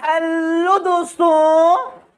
Hello दोस्तों,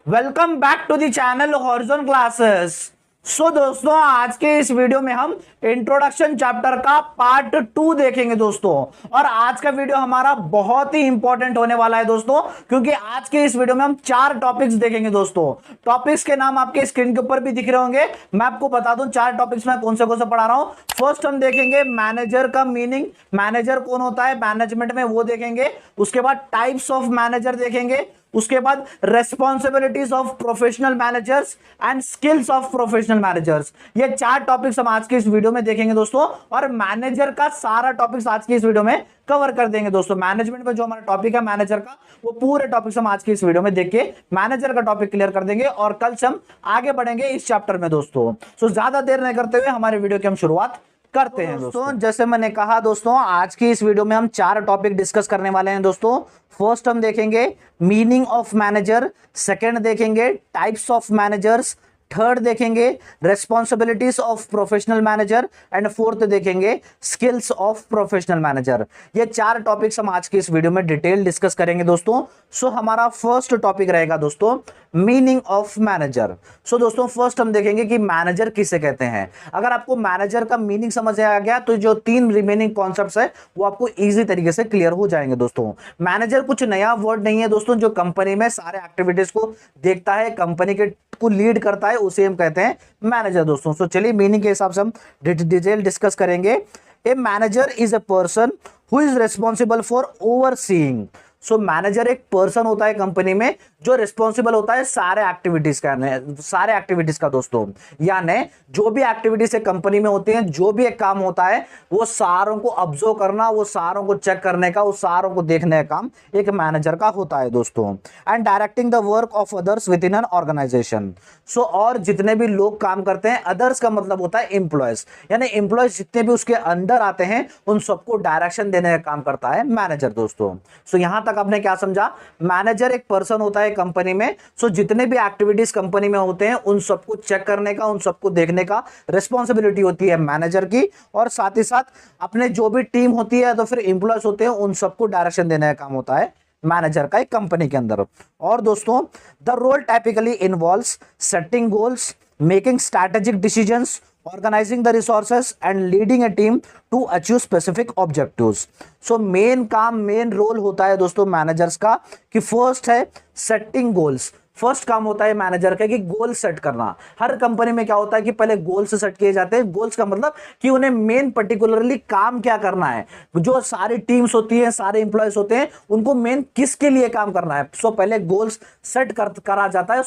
welcome back to the channel Horizon classes. दोस्तों, आज के इस वीडियो में हम इंट्रोडक्शन चैप्टर का पार्ट 2 देखेंगे दोस्तों। और आज का वीडियो हमारा बहुत ही इंपॉर्टेंट होने वाला है दोस्तों, क्योंकि आज के इस वीडियो में हम 4 टॉपिक्स देखेंगे दोस्तों। टॉपिक्स के नाम आपके स्क्रीन के ऊपर भी दिख रहे होंगे। मैं आपको बता दूं 4 टॉपिक्स में कौन से पढ़ा रहा हूं। फर्स्ट हम देखेंगे मैनेजर का मीनिंग, मैनेजर कौन होता है मैनेजमेंट में, वो देखेंगे। उसके बाद टाइप्स ऑफ मैनेजर देखेंगे। उसके बाद responsibilities of professional managers and skills of professional managers. ये 4 टॉपिक्स हम आज के इस वीडियो में देखेंगे दोस्तों। और मैनेजर का सारा टॉपिक्स आज के इस वीडियो में कवर कर देंगे दोस्तों। मैनेजमेंट में जो हमारा टॉपिक है मैनेजर का, वो पूरे टॉपिक्स हम आज के इस वीडियो में देख के मैनेजर का टॉपिक क्लियर कर देंगे और कल से हम आगे बढ़ेंगे इस चैप्टर में दोस्तों। ज्यादा देर नहीं करते हुए हमारे वीडियो की हम शुरुआत करते हैं दोस्तों। जैसे मैंने कहा दोस्तों, आज की इस वीडियो में हम 4 टॉपिक डिस्कस करने वाले हैं दोस्तों। फर्स्ट हम देखेंगे मीनिंग ऑफ मैनेजर, सेकंड देखेंगे टाइप्स ऑफ मैनेजर्स, थर्ड देखेंगे responsibilities of professional manager and fourth देखेंगे स्किल्स ऑफ प्रोफेशनल मैनेजर। ये 4 टॉपिक्स हम आज की इस वीडियो में डिटेल डिस्कस करेंगे दोस्तों। हमारा फर्स्ट टॉपिक रहेगा दोस्तों मीनिंग ऑफ मैनेजर। दोस्तों, फर्स्ट हम देखेंगे कि मैनेजर किसे कहते हैं। अगर आपको मैनेजर का मीनिंग समझ आ गया तो जो 3 रिमेनिंग कॉन्सेप्ट्स है वो आपको इजी तरीके से क्लियर हो जाएंगे दोस्तों। मैनेजर कुछ नया वर्ड नहीं है दोस्तों, जो कंपनी में सारे एक्टिविटीज को देखता है, कंपनी के को लीड करता है, उसे हम कहते हैं मैनेजर दोस्तों। चलिए मीनिंग के हिसाब से हम डिटेल डिस्कस करेंगे। A manager is a person who is responsible for overseeing. Manager एक पर्सन होता है कंपनी में जो रिस्पॉन्सिबल होता है सारे एक्टिविटीज का दोस्तों। यानी जो भी एक्टिविटीज कंपनी में होती हैं, जो भी एक काम होता है, वो सारों को ऑब्जर्व करना, वो सारों को चेक करने का, वो सारों को देखने का काम एक मैनेजर का होता है दोस्तों। And directing the work of others within an organization. और जितने भी लोग काम करते हैं, अदर्स का मतलब होता है एम्प्लॉयज, यानी एम्प्लॉयज जितने भी उसके अंदर आते हैं उन सबको डायरेक्शन देने का काम करता है मैनेजर दोस्तों। यहां तक आपने क्या समझा, मैनेजर एक पर्सन होता है कंपनी में। जितने भी एक्टिविटीज कंपनी में होते हैं उन सबको चेक करने का, उन सबको देखने का रिस्पॉन्सिबिलिटी होती है मैनेजर की। और साथ ही साथ अपने जो भी टीम होती है तो फिर एम्प्लॉयज होते हैं, उन सबको डायरेक्शन देने का काम होता है मैनेजर का एक कंपनी के अंदर। और दोस्तों, the role typically involves setting goals, making strategic decisions, organizing the resources and leading a team to achieve specific objectives। Main काम, मेन रोल होता है दोस्तों मैनेजर्स का कि फर्स्ट है सेटिंग गोल्स। फर्स्ट काम होता है मैनेजर का कि गोल सेट करना। हर कंपनी में क्या होता है कि पहले गोल्स सेट किए जाते हैं। गोल्स का मतलब कि उन्हें मेन पर्टिकुलरली काम क्या करना है, जो सारी टीम्स होती है, सारे इंप्लॉयज होते हैं, उनको मेन किसके लिए काम करना है। पहले गोल्स सेट करा जाता है।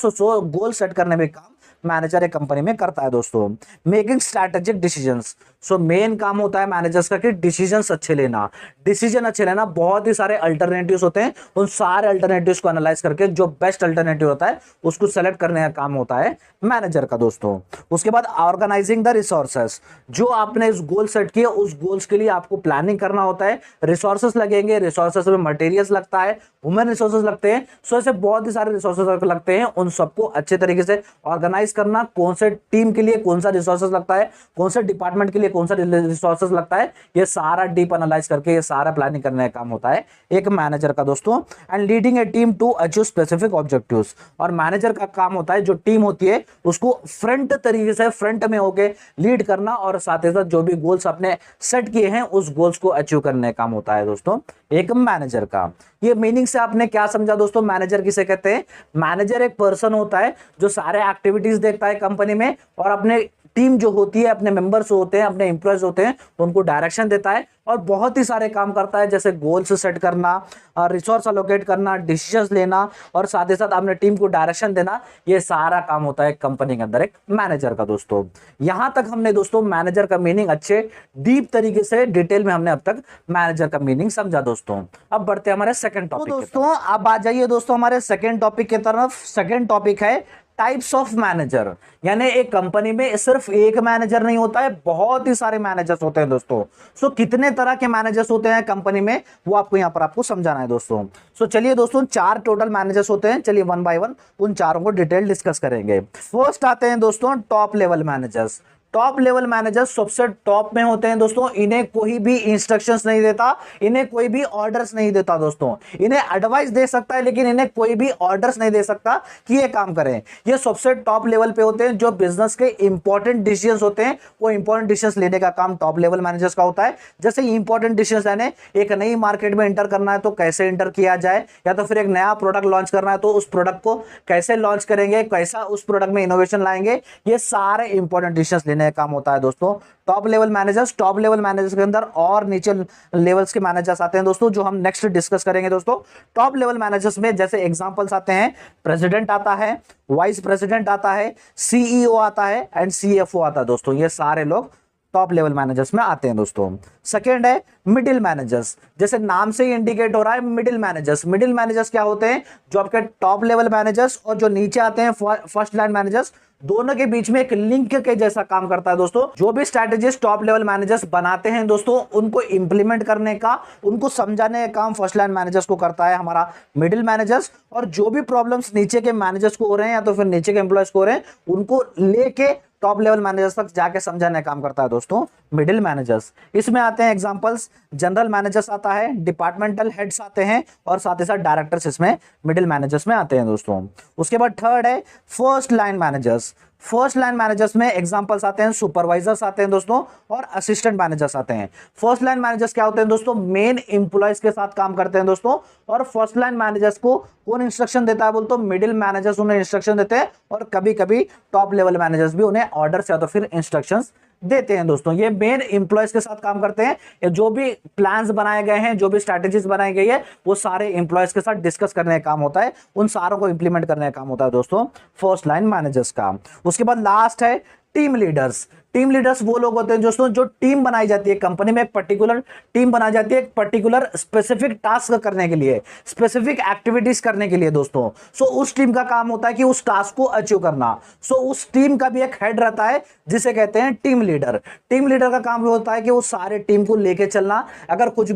गोल सेट करने में काम मैनेजर एक कंपनी में करता है दोस्तों। Making strategic decisions. मेन काम होता है मैनेजर्स का कि डिसीजंस अच्छे लेना। डिसीजन अच्छे लेना, बहुत ही सारे अल्टरनेटिव्स होते हैं, उन सारे अल्टरनेटिव्स को एनालाइज करके जो बेस्ट अल्टरनेटिव होता है उसको सेलेक्ट करने का काम होता है मैनेजर का दोस्तों। उसके बाद ऑर्गेनाइजिंग द रिसोर्सेस। जो आपने इस गोल सेट किया, उस गोल्स के लिए आपको प्लानिंग करना होता है। रिसोर्सेस लगेंगे, रिसोर्सेस में मटेरियल्स लगता है, ह्यूमन रिसोर्सेस लगते हैं। ऐसे बहुत ही सारे रिसोर्सेस लगते हैं, उन सबको अच्छे तरीके से ऑर्गेनाइज करना। कौन से टीम के लिए कौन सा रिसोर्सेस लगता है, कौन से डिपार्टमेंट के लिए कौन सा रिसोर्सेस लगता है, ये सारा डीप एनालाइज करके ये सारा प्लानिंग करने का काम होता है एक मैनेजर का दोस्तों। And leading a team to achieve specific objectives. और मैनेजर का काम होता है जो टीम होती है उसको फ्रंट तरीके से, फ्रंट में होके लीड करना, और साथ ही साथ जो भी गोल्स आपने सेट किए हैं उस गोल्स को अचीव करने का काम होता है दोस्तों एक मैनेजर का। ये मीनिंग से आपने क्या समझा दोस्तों, मैनेजर किसे कहते हैं। मैनेजर एक पर्सन होता है जो सारे एक्टिविटीज देखता है कंपनी में, और अपने टीम जो होती है, अपने मेंबर्स होते हैं, अपने एम्प्लॉयज होते हैं, उनको डायरेक्शन देता है और बहुत ही सारे काम करता है, जैसे गोल्स सेट करना, रिसोर्स अलोकेट करना, डिसीजंस लेना, और साथ ही साथ अपने टीम को डायरेक्शन देना। ये सारा काम होता है कंपनी के अंदर एक मैनेजर का दोस्तों। यहां तक हमने दोस्तों मैनेजर का मीनिंग अच्छे डीप तरीके से डिटेल में हमने अब तक मैनेजर का मीनिंग समझा दोस्तों। अब बढ़ते हैं हमारे सेकंड टॉपिक दोस्तों। अब आ जाइए दोस्तों हमारे सेकंड टॉपिक की तरफ। सेकंड टॉपिक है टाइप्स ऑफ मैनेजर। यानी एक कंपनी में सिर्फ एक मैनेजर नहीं होता है, बहुत ही सारे मैनेजर्स होते हैं दोस्तों। कितने तरह के मैनेजर्स होते हैं कंपनी में, वो आपको यहां पर आपको समझाना है दोस्तों। चलिए दोस्तों, 4 टोटल मैनेजर्स होते हैं। चलिए वन बाय वन उन चारों को डिटेल डिस्कस करेंगे। फर्स्ट आते हैं दोस्तों top level managers. Top level manager सबसे टॉप में होते हैं दोस्तों, इन्हें कोई भी इंस्ट्रक्शंस नहीं देता, इन्हें कोई भी ऑर्डर्स नहीं देता दोस्तों, इन्हें एडवाइस दे सकता है लेकिन इन्हें कोई भी ऑर्डर्स नहीं दे सकता कि ये काम करें। ये सबसे टॉप लेवल पे होते हैं, जो बिजनेस के इंपॉर्टेंट डिसीजंस होते हैं वो इंपॉर्टेंट डिसीजंस लेने का काम टॉप लेवल मैनेजर्स का होता है। जैसे इंपॉर्टेंट डिसीजंस लेने, एक नई मार्केट में एंटर करना है तो कैसे एंटर किया जाए, या तो फिर एक नया प्रोडक्ट लॉन्च करना है तो उस प्रोडक्ट को कैसे लॉन्च करेंगे, कैसा उस प्रोडक्ट में इनोवेशन लाएंगे, ये सारे इंपॉर्टेंट डिसीजंस लेने का काम होता है दोस्तों top level managers. Top level managers के अंदर और नीचे लेवल्स के मैनेजर्स आते हैं दोस्तों, जो हम नेक्स्ट डिस्कस करेंगे दोस्तों। टॉप लेवल मैनेजर्स में जैसे एग्जांपल्स आते हैं, प्रेसिडेंट आता है, वाइस प्रेसिडेंट आता है, सीईओ आता है एंड सीएफओ आता है दोस्तों, ये सारे लोग टॉप लेवल मैनेजर्स में आते हैं दोस्तों। सेकेंड है मिडिल मैनेजर्स, जैसे नाम से ही इंडिकेट हो रहा है मिडिल मैनेजर्स। मिडिल मैनेजर्स क्या होते हैं, जो आपके टॉप लेवल मैनेजर्स और जो नीचे आते हैं फर्स्ट लाइन मैनेजर्स, दोनों के बीच में एक लिंक के जैसा काम करता है दोस्तों। जो भी स्ट्रैटेजिस्ट टॉप लेवल मैनेजर्स बनाते हैं दोस्तों, उनको इंप्लीमेंट करने का, उनको समझाने का काम फर्स्ट लाइन मैनेजर्स को करता है हमारा मिडिल मैनेजर्स। और जो भी प्रॉब्लम्स नीचे के मैनेजर्स को हो रहे हैं या तो फिर नीचे के एम्प्लॉयज को हो रहे हैं, उनको लेके टॉप लेवल मैनेजर्स तक जाके समझाने का काम करता है दोस्तों मिडिल मैनेजर्स। इसमें आते हैं एग्जांपल्स, जनरल मैनेजर्स आता है, डिपार्टमेंटल हेड्स आते हैं और साथ ही साथ डायरेक्टर्स इसमें मिडिल मैनेजर्स में आते हैं दोस्तों। उसके बाद थर्ड है first line managers. First line managers में एग्जांपल्स आते हैं, सुपरवाइजर्स आते हैं दोस्तों और असिस्टेंट मैनेजर्स आते हैं। फर्स्ट लाइन मैनेजर्स क्या होते हैं दोस्तों, मेन एम्प्लॉयज के साथ काम करते हैं दोस्तों। और फर्स्ट लाइन मैनेजर्स को कौन इंस्ट्रक्शन देता है बोलते, मिडिल मैनेजर्स उन्हें इंस्ट्रक्शन देते हैं और कभी कभी टॉप लेवल मैनेजर्स भी उन्हें ऑर्डर्स या तो फिर इंस्ट्रक्शंस देते हैं दोस्तों। ये मेन एम्प्लॉयज के साथ काम करते हैं, जो भी प्लान्स बनाए गए हैं, जो भी स्ट्रैटेजीज बनाई गई है, वो सारे एम्प्लॉयज के साथ डिस्कस करने का काम होता है, उन सारों को इंप्लीमेंट करने का काम होता है दोस्तों फर्स्ट लाइन मैनेजर्स का। उसके बाद लास्ट है टीम लीडर्स। टीम लीडर्स वो लोग होते हैं दोस्तों, जो टीम बनाई जाती है कंपनी में, एक पर्टिकुलर टीम बनाई जाती है एक पर्टिकुलर स्पेसिफिक टास्क करने के लिए, स्पेसिफिक एक्टिविटीज करने के लिए दोस्तों। सो उस टीम का काम होता है कि उस टास्क को अचीव करना। सो उस टीम का भी एक हेड रहता है जिसे कहते हैं टीम लीडर। टीम लीडर का काम होता है कि वो सारे टीम को लेके चलना, अगर कुछ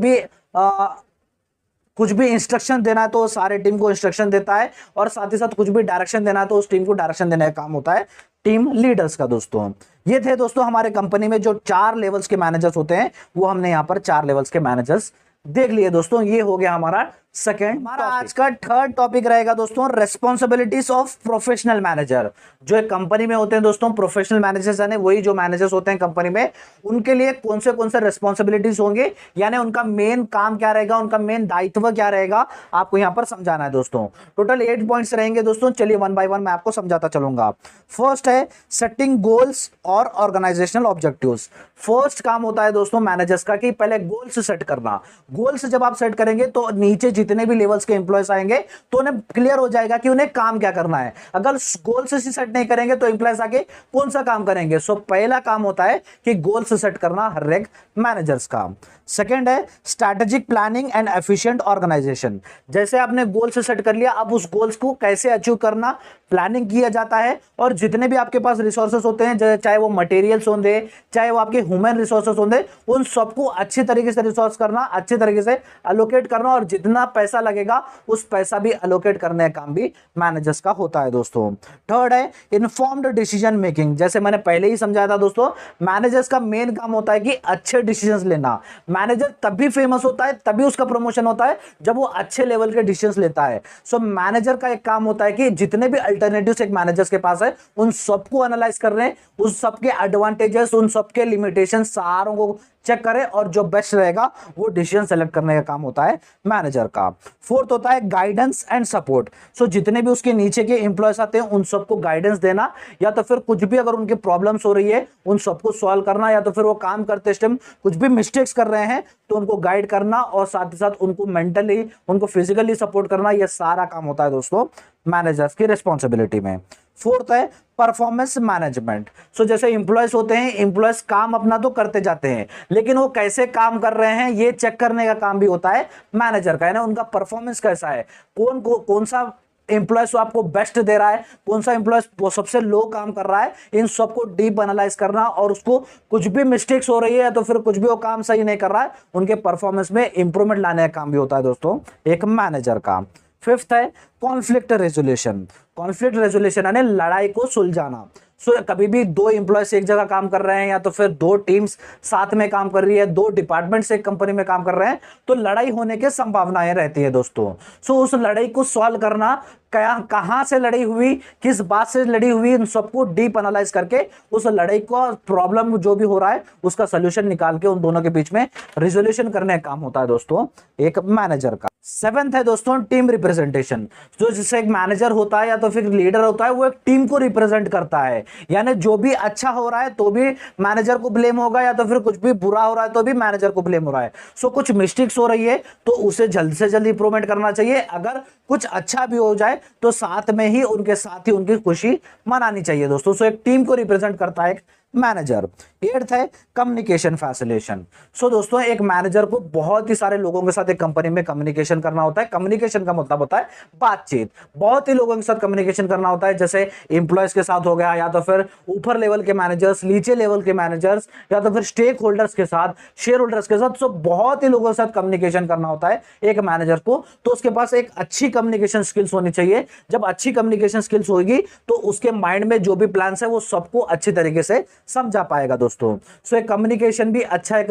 भी इंस्ट्रक्शन देना है तो सारे टीम को इंस्ट्रक्शन देता है, और साथ ही साथ कुछ भी डायरेक्शन देना है तो उस टीम को डायरेक्शन देने का काम होता है टीम लीडर्स का दोस्तों। ये थे दोस्तों हमारे कंपनी में जो 4 लेवल्स के मैनेजर्स होते हैं, वो हमने यहां पर 4 लेवल्स के मैनेजर्स देख लिए दोस्तों। ये हो गया हमारा सेकेंड। हमारा आज का थर्ड टॉपिक रहेगा दोस्तों रेस्पॉन्सिबिलिटीज ऑफ प्रोफेशनल मैनेजर। जो एक कंपनी में होते हैं दोस्तों प्रोफेशनल मैनेजर्स, यानी वही जो मैनेजर्स होते हैं कंपनी में, उनके लिए कौन से रेस्पॉन्सिबिलिटीज होंगे, यानी उनका मेन काम क्या रहेगा, उनका मेन दायित्व क्या रहेगा, आपको यहां पर समझाना है दोस्तों। टोटल 8 पॉइंट्स रहेंगे दोस्तों, चलिए 1 बाय 1 मैं आपको समझाता चलूंगा। फर्स्ट है सेटिंग गोल्स और ऑर्गेनाइजेशनल ऑब्जेक्टिव्स। फर्स्ट काम होता है दोस्तों मैनेजर्स का कि पहले गोल्स सेट करना। गोल्स जब आप सेट करेंगे तो नीचे जितने भी लेवल्स के एम्प्लॉयज आएंगे तो उन्हें क्लियर हो जाएगा कि उन्हें काम क्या करना है। अगर गोल्स ही सेट नहीं करेंगे तो एम्प्लॉयज आगे कौन सा काम करेंगे। सो पहला काम होता है कि गोल्स सेट करना हर एक मैनेजर्स का। सेकंड है strategic planning and efficient organization. जैसे आपने गोल्स सेट कर लिया, अब उस गोल्स को कैसे अचीव करना, प्लानिंग किया जाता है, और जितने भी आपके पास रिसोर्सेस होते हैं, चाहे वो मटेरियल्स होंगे, चाहे वो आपके ह्यूमन रिसोर्सेस होंगे, उन सबको अच्छी तरीके से रिसोर्स करना, अच्छी तरीके से अलोकेट करना, और जितना पैसा लगेगा उस पैसा भी अलोकेट करने का काम भी मैनेजर्स का होता है दोस्तों। थर्ड है इन्फॉर्म्ड डिसीजन मेकिंग। जैसे मैंने पहले ही समझाया था दोस्तों, मैनेजर्स का मेन काम होता है कि अच्छे डिसीजंस लेना। मैनेजर तभी फेमस होता है, तभी उसका प्रमोशन होता है जब वो अच्छे लेवल के डिसीजंस लेता है। सो मैनेजर का एक काम होता है कि जितने भी अल्टरनेटिव्स एक मैनेजर्स के पास है, उन सबको एनालाइज कर रहे हैं, उन सबके एडवांटेजेस, उन सबके लिमिटेशन सारों को चेक करें, और जो बेस्ट रहेगा वो डिसीजन सेलेक्ट करने का काम होता है मैनेजर का। फोर्थ होता है गाइडेंस एंड सपोर्ट। सो जितने भी उसके नीचे के एम्प्लॉयज आते हैं उन सबको गाइडेंस देना, या तो फिर कुछ भी अगर उनके प्रॉब्लम्स हो रही है उन सबको सॉल्व करना, या तो फिर वो काम करते टाइम कुछ भी मिस्टेक्स कर रहे हैं तो उनको गाइड करना, और साथ ही साथ उनको मेंटली, उनको फिजिकली सपोर्ट करना। यह सारा काम होता है दोस्तों मैनेजर्स की रिस्पॉन्सिबिलिटी में। फोर्थ है परफॉर्मेंस मैनेजमेंट। सो जैसे एम्प्लॉयज होते हैं, एम्प्लॉयज काम अपना तो करते जाते हैं, लेकिन वो कैसे काम कर रहे हैं ये चेक करने का काम भी होता है मैनेजर का, है ना। उनका परफॉर्मेंस कैसा है, कौन सा एम्प्लॉयज आपको बेस्ट दे रहा है, कौन सा एम्प्लॉयज वो सबसे लो काम कर रहा है, इन सबको डीप एनालाइज करना, और उसको कुछ भी मिस्टेक्स हो रही है तो फिर कुछ भी वो काम सही नहीं कर रहा है, उनके परफॉर्मेंस में इंप्रूवमेंट लाने का काम भी होता है दोस्तों एक मैनेजर का। फिफ्थ है कॉन्फ्लिक्ट रेजोल्यूशन। कॉन्फ्लिक्ट रेजोल्यूशन यानी लड़ाई को सुलझाना। सो कभी भी दो एम्प्लॉयज एक जगह काम कर रहे हैं या तो फिर दो टीम्स साथ में काम कर रही है, दो डिपार्टमेंट्स एक कंपनी में काम कर रहे हैं, तो लड़ाई होने की संभावनाएं रहती है दोस्तों। सो उस लड़ाई को सॉल्व करना, कहां से लड़ाई हुई, किस बात से लड़ी हुई, इन सबको डीप एनालाइज करके उस लड़ाई को, प्रॉब्लम जो भी हो रहा है उसका सोल्यूशन निकाल के उन दोनों के बीच में रिजोल्यूशन करने का काम होता है दोस्तों एक मैनेजर का। सेवेंथ है दोस्तों टीम रिप्रेजेंटेशन। जो जिससे एक मैनेजर होता है या तो फिर लीडर होता है, वो एक टीम को रिप्रेजेंट करता है। यानी जो भी अच्छा हो रहा है तो भी मैनेजर को ब्लेम होगा, या तो फिर कुछ भी बुरा हो रहा है तो भी मैनेजर को ब्लेम हो रहा है। सो कुछ मिस्टेक्स हो रही है तो उसे जल्द से जल्द इंप्रूवमेंट करना चाहिए। अगर कुछ अच्छा भी हो जाए तो साथ में ही उनके साथ ही उनकी खुशी मनानी चाहिए दोस्तों। सो एक टीम को रिप्रेजेंट करता है एक मैनेजर। एट्थ है कम्युनिकेशन फैसिलिटेशन। सो दोस्तों एक मैनेजर को बहुत ही सारे लोगों के साथ एक कंपनी में कम्युनिकेशन करना होता है। कम्युनिकेशन का मतलब होता है बातचीत। बहुत ही लोगों के साथ कम्युनिकेशन करना होता है, जैसे एम्प्लॉयज के साथ हो गया, या तो फिर ऊपर लेवल के मैनेजर्स, नीचे लेवल के मैनेजर्स, या तो फिर स्टेक होल्डर्स के साथ, शेयर होल्डर्स के साथ। सो बहुत ही लोगों के साथ कम्युनिकेशन करना होता है एक मैनेजर को। तो उसके पास एक अच्छी कम्युनिकेशन स्किल्स होनी चाहिए। जब अच्छी कम्युनिकेशन स्किल्स होगी तो उसके माइंड में जो भी प्लान्स है वो सबको अच्छी तरीके से समझा पाएगा दोस्तों। सो एक कम्युनिकेशन भी अच्छा एक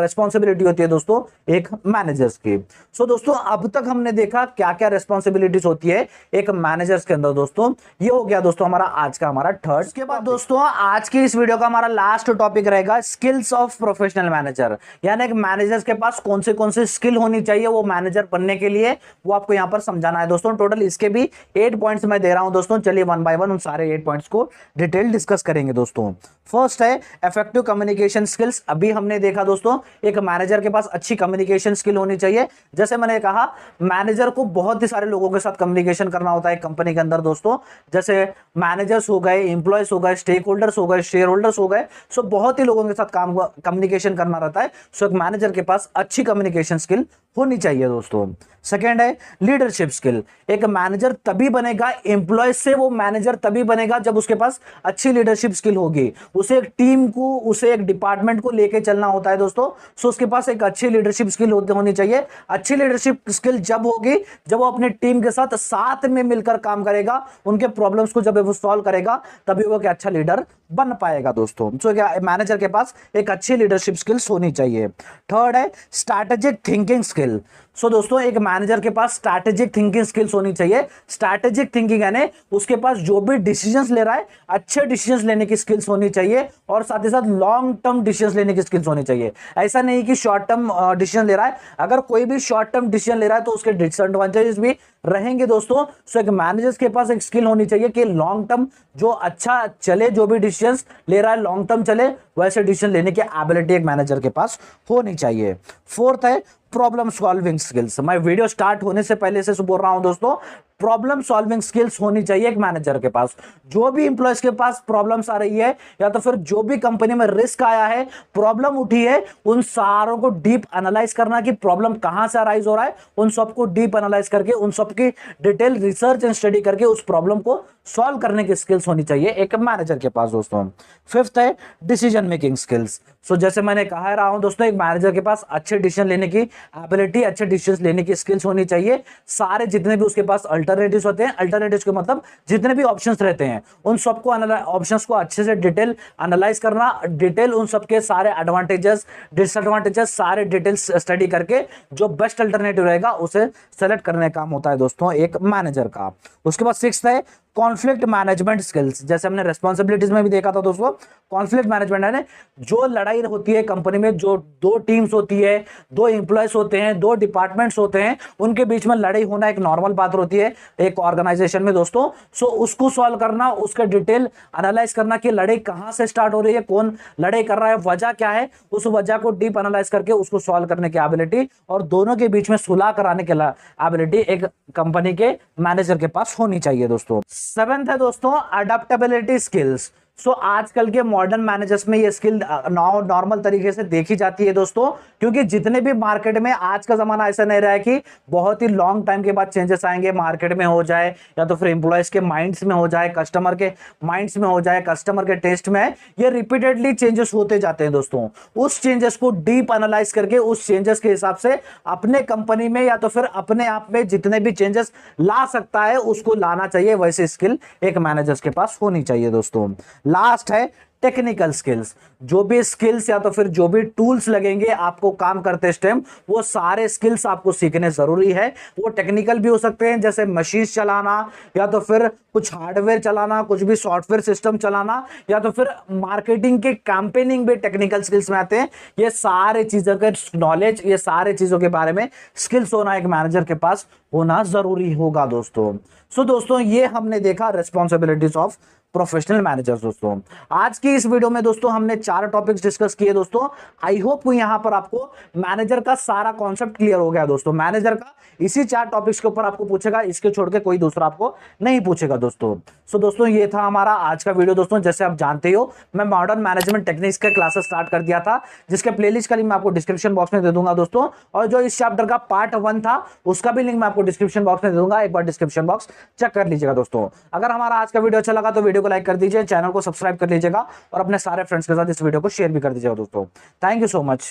रिस्पॉन्सिबिलिटी होती है दोस्तों एक मैनेजर्स की। सो दोस्तों अब तक हमने देखा क्या क्या रिस्पॉन्सिबिलिटीज होती है एक मैनेजर्स के अंदर दोस्तों। ये हो गया दोस्तों हमारा आज का हमारा थर्ड। इसके बाद दोस्तों आज की इस वीडियो का हमारा लास्ट टॉपिक रहेगा स्किल्स ऑफ प्रोफेशनल मैनेजर। यानी एक मैनेजर्स के पास कौन से स्किल होनी चाहिए वो मैनेजर बनने के लिए, वो आपको यहां पर समझाना है दोस्तों। टोटल इसके भी 8 पॉइंट्स मैं दे रहा हूं दोस्तों। चलिए वन बाय वन उन सारे 8 पॉइंट्स को डिटेल डिस्कस करेंगे दोस्तों। फर्स्ट है इफेक्टिव कम्युनिकेशन स्किल्स। अभी हमने देखा दोस्तों एक मैनेजर के पास अच्छी कम्युनिकेशन स्किल होनी चाहिए। जैसे मैंने कहा मैनेजर को बहुत ही सारे लोगों के साथ कम्युनिकेशन करना होता है कंपनी के अंदर दोस्तों। जैसे मैनेजर्स हो गए, एम्प्लॉयज हो गए, स्टेक होल्डर्स हो गए, शेयर होल्डर्स हो गए। सो बहुत ही लोगों के साथ कम्युनिकेशन करना रहता है। सो एक मैनेजर के पास अच्छी कम्युनिकेशन स्किल होनी चाहिए दोस्तों। सेकेंड है लीडरशिप स्किल। एक मैनेजर तभी बनेगा, एम्प्लॉय से वो मैनेजर तभी बनेगा जब उसके पास अच्छी लीडरशिप स्किल होगी। उसे एक टीम को, उसे एक डिपार्टमेंट को लेके चलना होता है दोस्तों। सो उसके पास एक अच्छी लीडरशिप स्किल होनी चाहिए। अच्छी लीडरशिप स्किल जब होगी जब वो अपने टीम के साथ में मिलकर काम करेगा, उनके प्रॉब्लम्स को जब वो सॉल्व करेगा, तभी वो एक अच्छा लीडर बन पाएगा दोस्तों। सो मैनेजर के पास एक अच्छी लीडरशिप स्किल्स होनी चाहिए। थर्ड है स्ट्रैटेजिक थिंकिंग स्किल। सो दोस्तों एक मैनेजर के पास स्ट्रैटेजिक थिंकिंग स्किल्स होनी चाहिए। स्ट्रैटेजिक थिंकिंग यानी उसके पास जो भी डिसीजंस ले रहा है, अच्छे डिसीजंस लेने की स्किल्स होनी चाहिए, और साथ ही साथ लॉन्ग टर्म डिसीजंस लेने की स्किल्स होनी चाहिए। ऐसा नहीं कि शॉर्ट टर्म डिसीजन ले रहा है। अगर कोई भी शॉर्ट टर्म डिसीजन ले रहा है तो उसके डिसएडवांटेजेस भी रहेंगे दोस्तों। सो एक मैनेजर के पास एक स्किल होनी चाहिए कि लॉन्ग टर्म जो अच्छा चले, जो भी डिसीजंस ले रहा है लॉन्ग टर्म चले, वैसे डिसीजन लेने की एबिलिटी एक मैनेजर के पास होनी चाहिए। फोर्थ है प्रॉब्लम सॉल्विंग स्किल्स। मैं वीडियो स्टार्ट होने से पहले से बोल रहा हूं दोस्तों, प्रॉब्लम सॉल्विंग स्किल्स होनी चाहिए एक मैनेजर के पास। जो भी इंप्लॉयज के पास प्रॉब्लम्स आ रही है, या तो फिर जो भी कंपनी में रिस्क आया है, प्रॉब्लम उठी है, उन सारों को डीप एनालाइज करना कि प्रॉब्लम कहां से अराइज हो रहा है, उन सबको डीप एनालाइज करके, उन सबकी डिटेल रिसर्च एंड स्टडी करके उस प्रॉब्लम को सॉल्व करने की स्किल्स होनी चाहिए एक मैनेजर के पास दोस्तों। फिफ्थ है डिसीजन मेकिंग स्किल्स। सो जैसे मैंने कहा रहा हूं दोस्तों, एक मैनेजर के पास अच्छे डिसीजन लेने की एबिलिटी, अच्छे डिसीजन लेने की स्किल्स होनी चाहिए। सारे जितने भी उसके पास अल्टरनेटिव्स होते हैं, अल्टरनेटिव्स के मतलब जितने भी ऑप्शंस रहते हैं, उन सबको ऑप्शंस को अच्छे से डिटेल एनालाइज करना, डिटेल उन सबके सारे एडवांटेजेस, डिसएडवांटेजेस सारे डिटेल्स स्टडी करके जो बेस्ट अल्टरनेटिव रहेगा उसे सेलेक्ट करने का काम होता है दोस्तों एक मैनेजर का। उसके बाद सिक्स्थ है कॉन्फ्लिक्ट मैनेजमेंट स्किल्स। जैसे हमने रेस्पॉन्सिबिलिटीज में भी देखा था दोस्तों, कॉन्फ्लिक्ट मैनेजमेंट है जो लड़ाई होती है कंपनी में, जो दो टीम्स होती है, दो एम्प्लॉयज होते हैं, दो डिपार्टमेंट्स होते हैं, उनके बीच में लड़ाई होना एक नॉर्मल बात होती है एक ऑर्गेनाइजेशन में दोस्तों। सो उसको सॉल्व करना, उसका डिटेल एनालाइज करना कि लड़ाई कहां से स्टार्ट हो रही है, कौन लड़ाई कर रहा है, वजह क्या है, उस वजह को डीप एनालाइज करके उसको सॉल्व करने की एबिलिटी और दोनों के बीच में सुलह कराने की एबिलिटी एक कंपनी के मैनेजर के पास होनी चाहिए दोस्तों। सेवेंथ है दोस्तों अडेप्टेबिलिटी स्किल्स। सो आजकल के मॉडर्न मैनेजर्स में ये स्किल नॉर्मल तरीके से देखी जाती है दोस्तों, क्योंकि जितने भी मार्केट में आज का जमाना ऐसा नहीं रहा है कि बहुत ही लॉन्ग टाइम के बाद चेंजेस आएंगे, मार्केट में हो जाए या तो फिर एम्प्लॉयज के माइंड्स में हो जाए, कस्टमर के माइंड्स में हो जाए, कस्टमर के टेस्ट में, ये रिपीटेडली चेंजेस होते जाते हैं दोस्तों। उस चेंजेस को डीप एनालाइज करके उस चेंजेस के हिसाब से अपने कंपनी में या तो फिर अपने आप में जितने भी चेंजेस ला सकता है उसको लाना चाहिए, वैसे स्किल एक मैनेजर्स के पास होनी चाहिए दोस्तों। लास्ट है टेक्निकल स्किल्स। जो भी स्किल्स या तो फिर जो भी टूल्स लगेंगे आपको काम करते टाइम, वो सारे स्किल्स आपको सीखने जरूरी है। वो टेक्निकल भी हो सकते हैं, जैसे मशीन चलाना या तो फिर कुछ हार्डवेयर चलाना, कुछ भी सॉफ्टवेयर सिस्टम चलाना, या तो फिर मार्केटिंग के कैंपेनिंग भी टेक्निकल स्किल्स में आते हैं। ये सारे चीजों के नॉलेज, ये सारे चीजों के बारे में स्किल्स होना एक मैनेजर के पास होना जरूरी होगा दोस्तों। सो दोस्तों ये हमने देखा रिस्पॉन्सिबिलिटीज ऑफ प्रोफेशनल मैनेजर्स दोस्तों। आज की इस वीडियो में दोस्तों हमने 4 टॉपिक्स डिस्कस किए दोस्तों। आई होप यहां पर आपको मैनेजर का सारा कॉन्सेप्ट क्लियर हो गया दोस्तों। मैनेजर का इसी 4 टॉपिक्स के ऊपर आपको पूछेगा, इसके छोड़ के कोई दूसरा आपको नहीं पूछेगा दोस्तों। सो दोस्तों ये था हमारा आज का वीडियो दोस्तों। जैसे आप जानते हो मैं मॉडर्न मैनेजमेंट टेक्निक्स के क्लासेस स्टार्ट कर दिया था, जिसके प्लेलिस्ट का लिंक मैं आपको डिस्क्रिप्शन बॉक्स में दे दूंगा दोस्तों। और जो इस चैप्टर का पार्ट 1 था उसका भी लिंक मैं आपको डिस्क्रिप्शन बॉक्स में दे दूंगा, एक बार डिस्क्रिप्शन बॉक्स चेक कर लीजिएगा दोस्तों। अगर हमारा आज का वीडियो अच्छा लगा तो वीडियो को लाइक कर दीजिए, चैनल को सब्सक्राइब कर लीजिएगा और अपने सारे फ्रेंड्स के साथ इस वीडियो को शेयर भी कर दीजिएगा दोस्तों। Thank you so much.